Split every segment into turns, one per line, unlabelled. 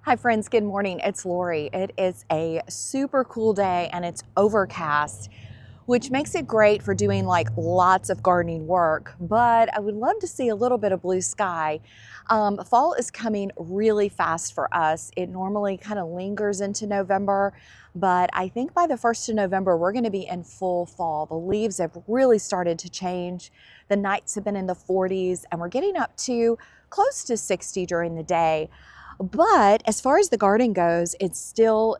Hi friends, good morning. It's Lori. It is a super cool day and it's overcast, which makes it great for doing like lots of gardening work, but I would love to see a little bit of blue sky. Fall is coming really fast for us. It normally kind of lingers into November, but I think by the 1st of November, we're going to be in full fall. The leaves have really started to change. The nights have been in the 40s and we're getting up to close to 60 during the day. But as far as the garden goes, it's still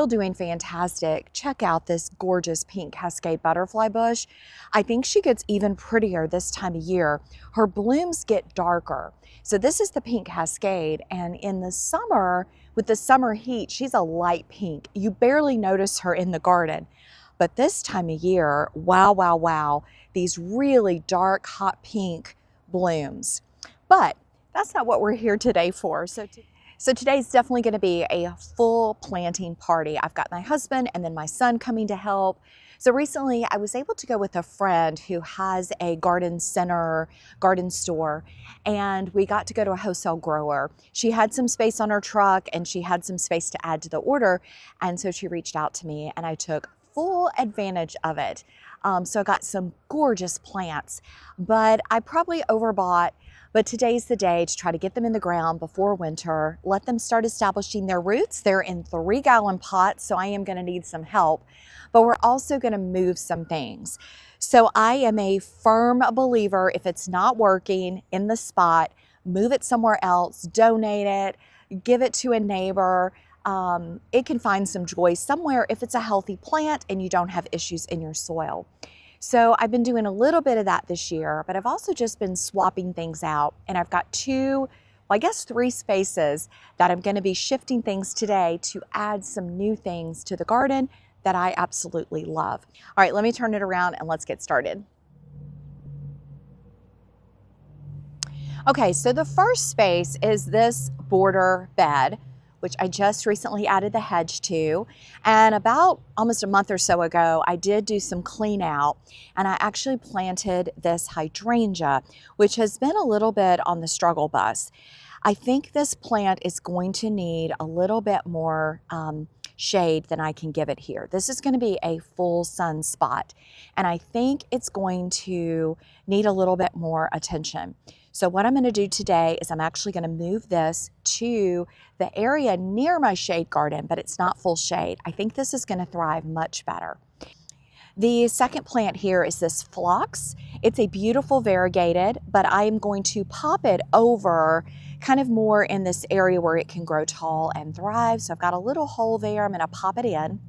doing fantastic. Check out this gorgeous pink cascade butterfly bush. I think she gets even prettier this time of year. Her blooms get darker. So this is the pink cascade, and in the summer, with the summer heat, she's a light pink. You barely notice her in the garden. But this time of year, wow, wow, wow, these really dark, hot pink blooms. But that's not what we're here today for. So today's definitely going to be a full planting party. I've got my husband and then my son coming to help. So recently I was able to go with a friend who has a garden center, garden store, and we got to go to a wholesale grower. She had some space on her truck and she had some space to add to the order. And so she reached out to me and I took full advantage of it. So I got some gorgeous plants, but I probably overbought. But today's the day to try to get them in the ground before winter, let them start establishing their roots. They're in 3-gallon pots, so I am going to need some help. But we're also going to move some things. So I am a firm believer, if it's not working in the spot, move it somewhere else, donate it, give it to a neighbor. It can find some joy somewhere if it's a healthy plant and you don't have issues in your soil. So I've been doing a little bit of that this year, but I've also just been swapping things out. And I've got 3 spaces that I'm going to be shifting things today to add some new things to the garden that I absolutely love. All right, let me turn it around and let's get started. Okay, so the first space is this border bed, which I just recently added the hedge to. And about almost a month or so ago, I did do some clean out and I actually planted this hydrangea, which has been a little bit on the struggle bus. I think this plant is going to need a little bit more shade than I can give it here. This is going to be a full sun spot, and I think it's going to need a little bit more attention. So what I'm going to do today is I'm actually going to move this to the area near my shade garden, but it's not full shade. I think this is going to thrive much better. The second plant here is this phlox. It's a beautiful variegated, but I am going to pop it over kind of more in this area where it can grow tall and thrive. So I've got a little hole there. I'm going to pop it in.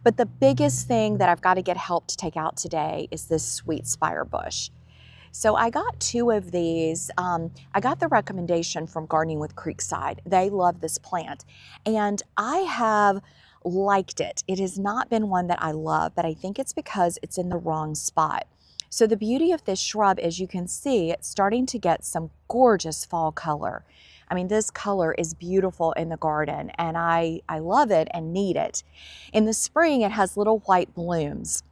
But the biggest thing that I've got to get help to take out today is this sweet spire bush. So I got 2 of these. I got the recommendation from Gardening with Creekside. They love this plant and I have liked it. It has not been one that I love, but I think it's because it's in the wrong spot. So the beauty of this shrub is you can see it's starting to get some gorgeous fall color. I mean, this color is beautiful in the garden and I love it and need it. In the spring, it has little white blooms,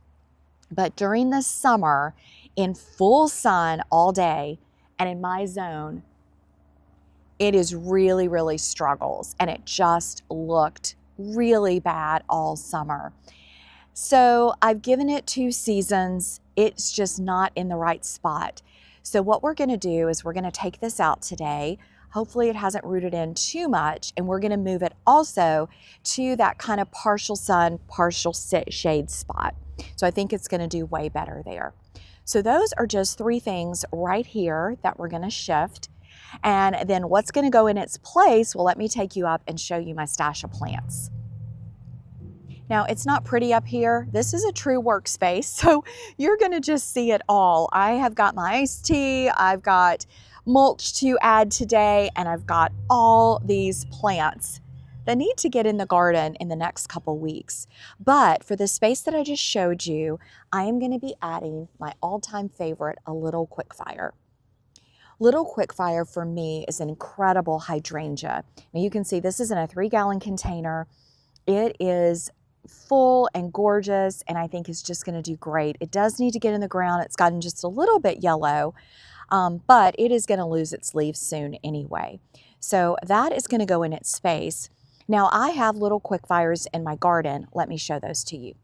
but during the summer, in full sun all day and in my zone, it is really, really struggles and it just looked really bad all summer. So I've given it 2 seasons. It's just not in the right spot. So what we're going to do is we're going to take this out today. Hopefully it hasn't rooted in too much, and we're going to move it also to that kind of partial sun, partial shade spot. So I think it's going to do way better there. So those are just 3 things right here that we're going to shift. And then what's going to go in its place, well, let me take you up and show you my stash of plants. Now, it's not pretty up here. This is a true workspace, so you're going to just see it all. I have got my iced tea, I've got mulch to add today, and I've got all these plants that need to get in the garden in the next couple weeks. But for the space that I just showed you, I am going to be adding my all-time favorite, a little quickfire. Little quickfire for me is an incredible hydrangea. Now you can see this is in a 3-gallon container. It is full and gorgeous, and I think it's just going to do great. It does need to get in the ground. It's gotten just a little bit yellow, but it is going to lose its leaves soon anyway. So that is going to go in its space. Now I have little quick fires in my garden. Let me show those to you.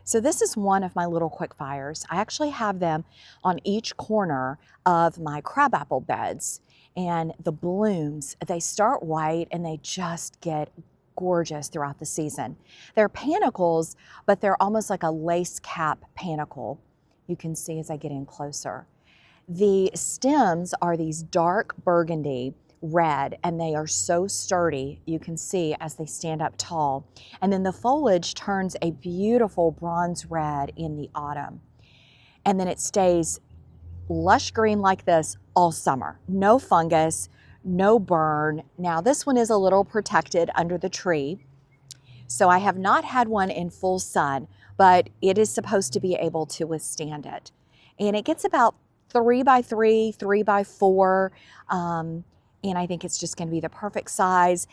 So this is one of my little quick fires. I actually have them on each corner of my crabapple beds. And the blooms, they start white and they just get gorgeous throughout the season. They're panicles, but they're almost like a lace cap panicle. You can see as I get in closer. The stems are these dark burgundy red, and they are so sturdy, you can see as they stand up tall. And then the foliage turns a beautiful bronze red in the autumn. And then it stays lush green like this all summer. No fungus, no burn. Now this one is a little protected under the tree. So I have not had one in full sun, but it is supposed to be able to withstand it. And it gets about 3 by 3, 3 by 4. And I think it's just going to be the perfect size.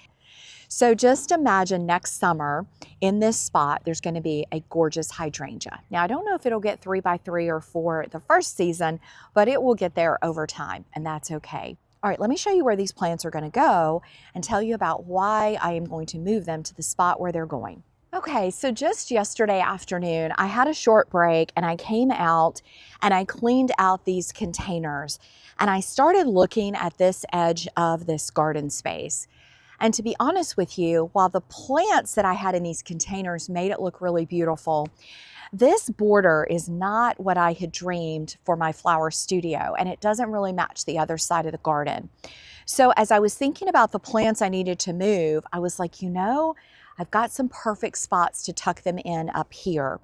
So just imagine next summer in this spot, there's going to be a gorgeous hydrangea. Now, I don't know if it'll get 3 by 3 or 4 the first season, but it will get there over time, and that's okay. All right, let me show you where these plants are going to go and tell you about why I am going to move them to the spot where they're going. Okay, so just yesterday afternoon, I had a short break and I came out and I cleaned out these containers and I started looking at this edge of this garden space. And to be honest with you, while the plants that I had in these containers made it look really beautiful, this border is not what I had dreamed for my flower studio, and it doesn't really match the other side of the garden. So as I was thinking about the plants I needed to move, I was like, I've got some perfect spots to tuck them in up here.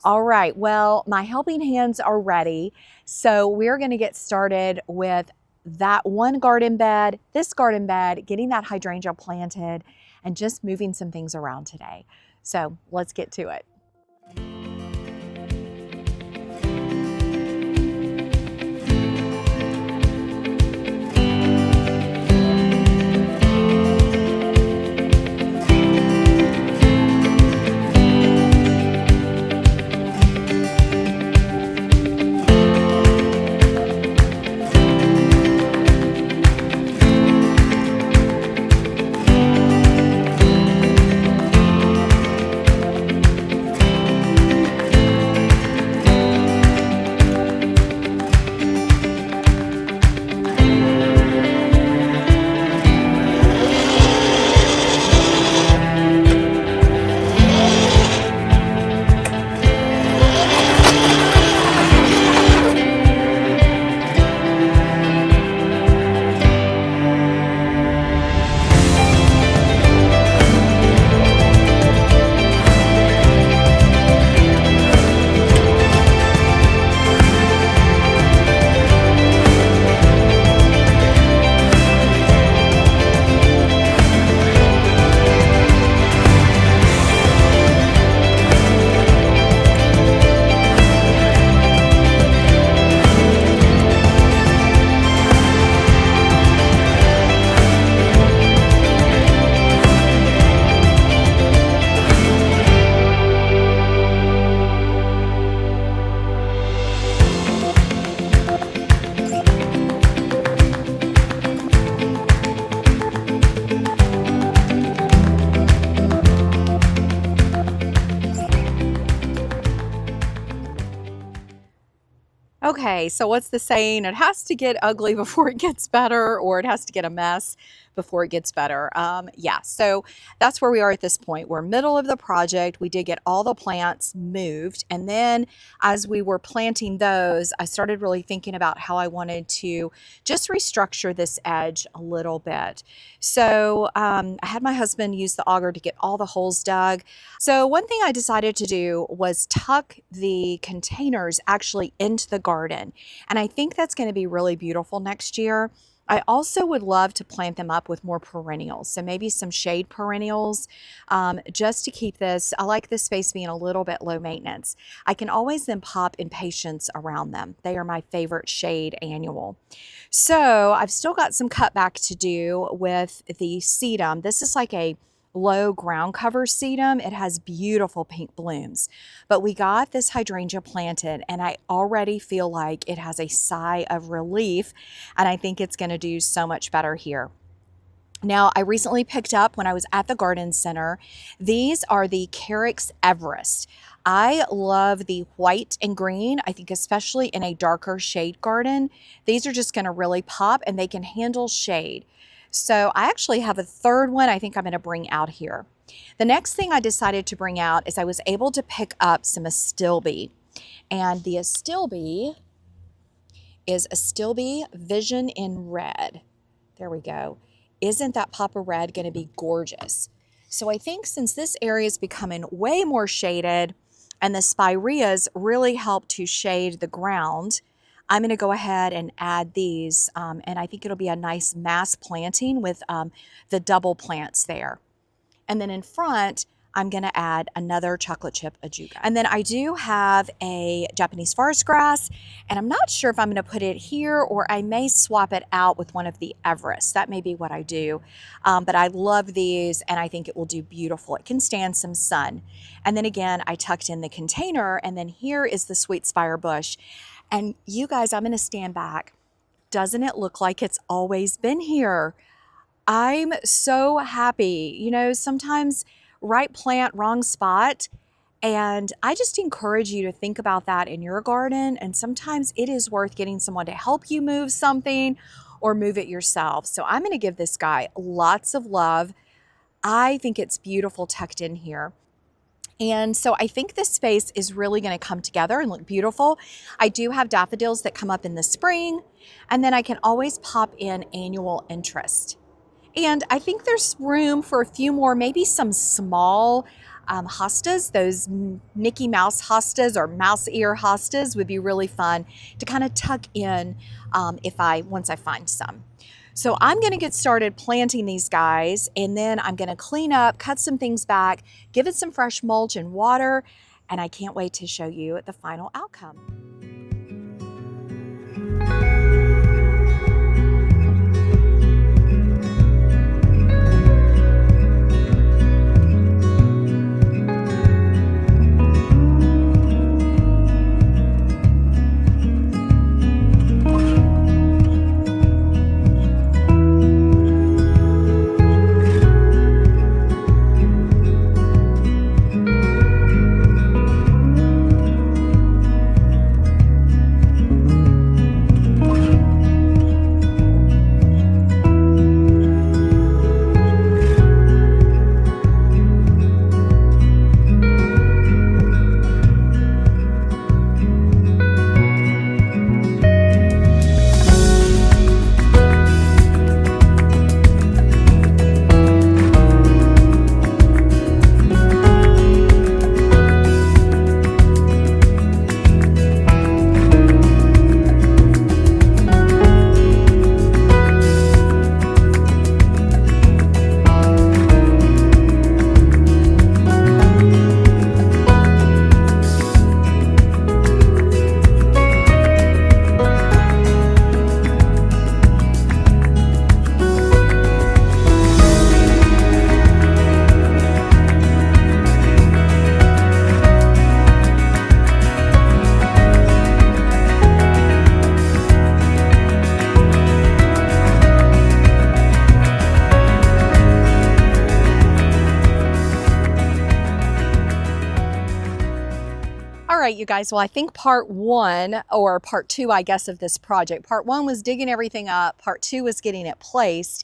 All right, well, my helping hands are ready. So we're gonna get started with that one garden bed, this garden bed, getting that hydrangea planted, and just moving some things around today. So let's get to it. Okay, so what's the saying? It has to get ugly before it gets better, or it has to get a mess before it gets better. Yeah, so that's where we are at this point. We're middle of the project. We did get all the plants moved. And then as we were planting those, I started really thinking about how I wanted to just restructure this edge a little bit. So I had my husband use the auger to get all the holes dug. So one thing I decided to do was tuck the containers actually into the garden. And I think that's going to be really beautiful next year. I also would love to plant them up with more perennials. So maybe some shade perennials, just to keep this. I like this space being a little bit low maintenance. I can always then pop impatiens around them. They are my favorite shade annual. So I've still got some cutback to do with the sedum. This is like a low ground cover sedum. It has beautiful pink blooms. But we got this hydrangea planted and I already feel like it has a sigh of relief, and I think it's going to do so much better here. Now, I recently picked up, when I was at the garden center, these are the Carex Everest. I love the white and green. I think especially in a darker shade garden, these are just going to really pop and they can handle shade. So I actually have a third one I think I'm going to bring out here. The next thing I decided to bring out is I was able to pick up some Astilbe. And the Astilbe is Astilbe Vision in Red. There we go. Isn't that pop of red going to be gorgeous? So I think since this area is becoming way more shaded and the spireas really help to shade the ground, I'm going to go ahead and add these, and I think it'll be a nice mass planting with the double plants there. And then in front, I'm going to add another chocolate chip ajuga. And then I do have a Japanese forest grass, and I'm not sure if I'm going to put it here or I may swap it out with one of the Everests. That may be what I do. But I love these and I think it will do beautiful. It can stand some sun. And then again, I tucked in the container, and then here is the sweet spire bush. And you guys, I'm going to stand back. Doesn't it look like it's always been here? I'm so happy. You know, sometimes right plant, wrong spot. And I just encourage you to think about that in your garden. And sometimes it is worth getting someone to help you move something or move it yourself. So I'm going to give this guy lots of love. I think it's beautiful tucked in here. And so I think this space is really going to come together and look beautiful. I do have daffodils that come up in the spring, and then I can always pop in annual interest. And I think there's room for a few more, maybe some small hostas. Those Mickey Mouse hostas or mouse ear hostas would be really fun to kind of tuck in once I find some. So I'm going to get started planting these guys, and then I'm going to clean up, cut some things back, give it some fresh mulch and water, and I can't wait to show you the final outcome. All right, you guys, well, I think part one, or part two, I guess, of this project. Part one was digging everything up. Part two was getting it placed.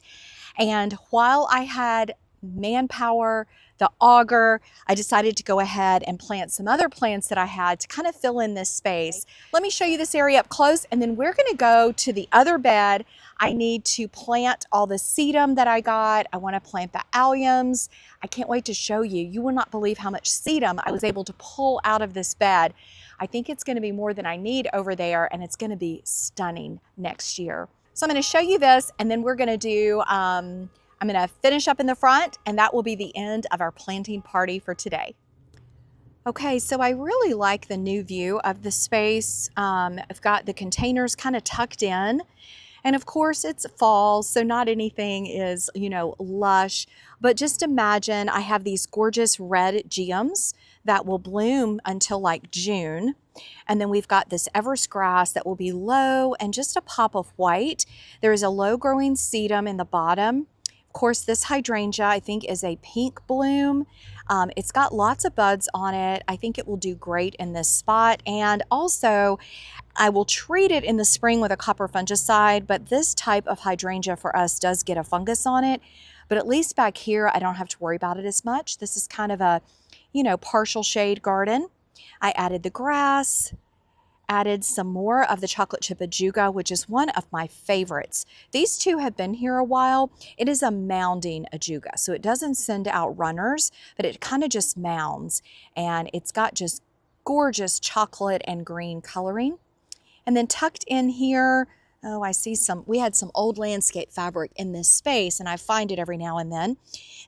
And while I had manpower, the auger, I decided to go ahead and plant some other plants that I had to kind of fill in this space. Let me show you this area up close, and then we're going to go to the other bed. I need to plant all the sedum that I got. I want to plant the alliums. I can't wait to show you. You will not believe how much sedum I was able to pull out of this bed. I think it's going to be more than I need over there, and it's going to be stunning next year. So I'm going to show you this, and then we're going to do, I'm going to finish up in the front, and that will be the end of our planting party for today. Okay, so I really like the new view of the space. I've got the containers kind of tucked in. And of course it's fall, so not anything is, you know, lush, but just imagine I have these gorgeous red geums that will bloom until like June. And then we've got this everest grass that will be low and just a pop of white. There is a low growing sedum in the bottom. Of course, this hydrangea I think is a pink bloom. It's got lots of buds on it. I think it will do great in this spot. And also I will treat it in the spring with a copper fungicide, but this type of hydrangea for us does get a fungus on it. But at least back here, I don't have to worry about it as much. This is kind of a, you know, partial shade garden. I added the grass, added some more of the chocolate chip ajuga, which is one of my favorites. These two have been here a while. It is a mounding ajuga, so it doesn't send out runners, but it kind of just mounds, and it's got just gorgeous chocolate and green coloring. And then tucked in here, oh, I see we had some old landscape fabric in this space, and I find it every now and then.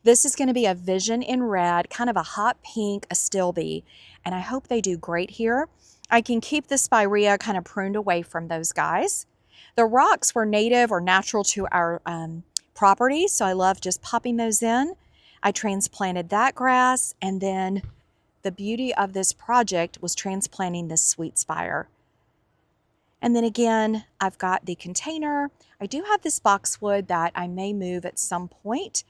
This is going to be a Vision in red, kind of a hot pink, a stilby, and I hope they do great here. I can keep the spirea kind of pruned away from those guys. The rocks were native or natural to our property, so I love just popping those in. I transplanted that grass, and then the beauty of this project was transplanting this sweet spire. And then again, I've got the container. I do have this boxwood that I may move at some point.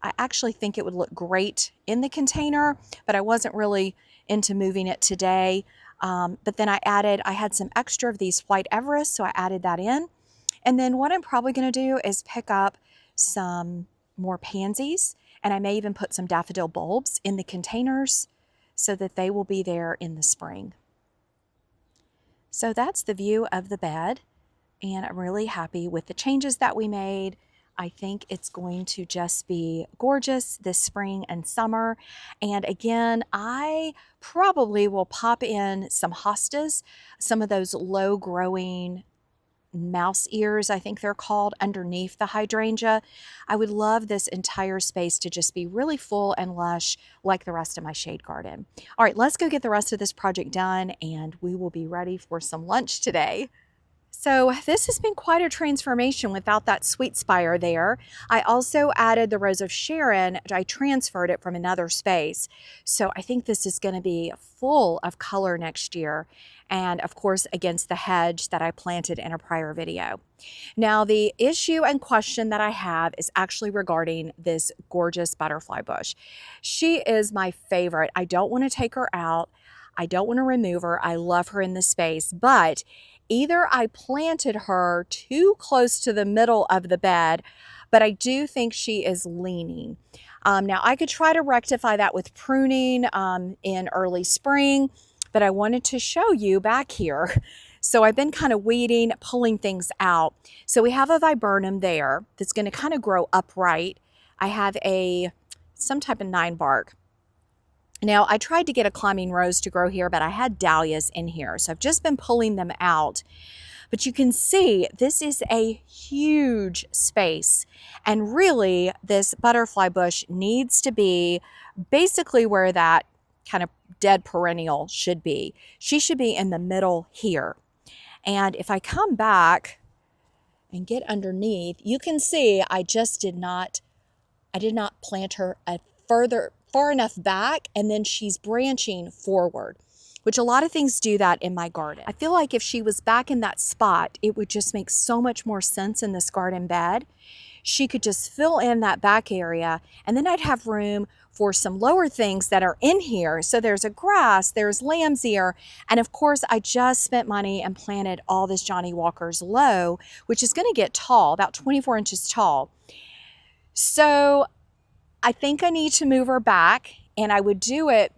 I actually think it would look great in the container, but I wasn't really into moving it today. But then I had some extra of these white Everest, so I added that in. And then what I'm probably going to do is pick up some more pansies, and I may even put some daffodil bulbs in the containers so that they will be there in the spring. So that's the view of the bed, and I'm really happy with the changes that we made. I think it's going to just be gorgeous this spring and summer. And again, I probably will pop in some hostas, some of those low growing mouse ears, I think they're called, underneath the hydrangea. I would love this entire space to just be really full and lush like the rest of my shade garden. All right, let's go get the rest of this project done, and we will be ready for some lunch today. So this has been quite a transformation without that sweet spire there. I also added the Rose of Sharon. I transferred it from another space. So I think this is going to be full of color next year. And of course, against the hedge that I planted in a prior video. Now, the issue and question that I have is actually regarding this gorgeous butterfly bush. She is my favorite. I don't want to take her out. I don't want to remove her. I love her in the space, but either I planted her too close to the middle of the bed, but I do think she is leaning. Now, I could try to rectify that with pruning in early spring, but I wanted to show you back here. So I've been kind of weeding, pulling things out. So we have a viburnum there that's going to kind of grow upright. I have some type of 9 bark. Now, I tried to get a climbing rose to grow here, but I had dahlias in here. So I've just been pulling them out. But you can see this is a huge space. And really, this butterfly bush needs to be basically where that kind of dead perennial should be. She should be in the middle here. And if I come back and get underneath, you can see I did not plant her far enough back, and then she's branching forward, which a lot of things do that in my garden. I feel like if she was back in that spot, it would just make so much more sense in this garden bed. She could just fill in that back area, and then I'd have room for some lower things that are in here. So there's a grass, there's lamb's ear, and of course I just spent money and planted all this Johnny Walker's low, which is going to get tall, about 24 inches tall. So I think I need to move her back, and I would do it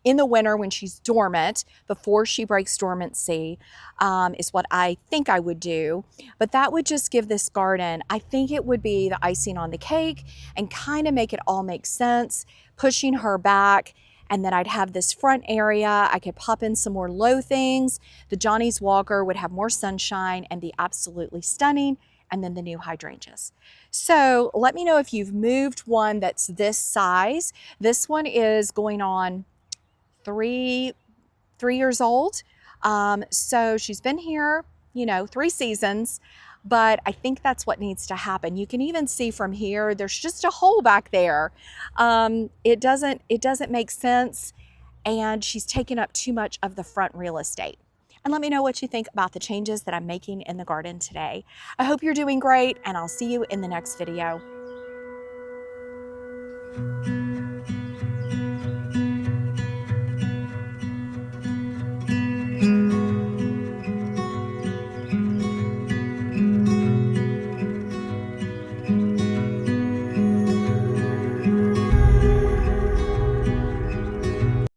in the winter when she's dormant, before she breaks dormancy, is what I think I would do. But that would just give this garden, I think it would be the icing on the cake and kind of make it all make sense, pushing her back. And then I'd have this front area. I could pop in some more low things. The Johnny's Walker would have more sunshine and be absolutely stunning. And then the new hydrangeas. So let me know if you've moved one that's this size. This one is going on 3 years old. So she's been here, 3 seasons. but I think that's what needs to happen. You can even see from here, there's just a hole back there. It doesn't make sense, and she's taken up too much of the front real estate. And let me know what you think about the changes that I'm making in the garden today. I hope you're doing great, and I'll see you in the next video.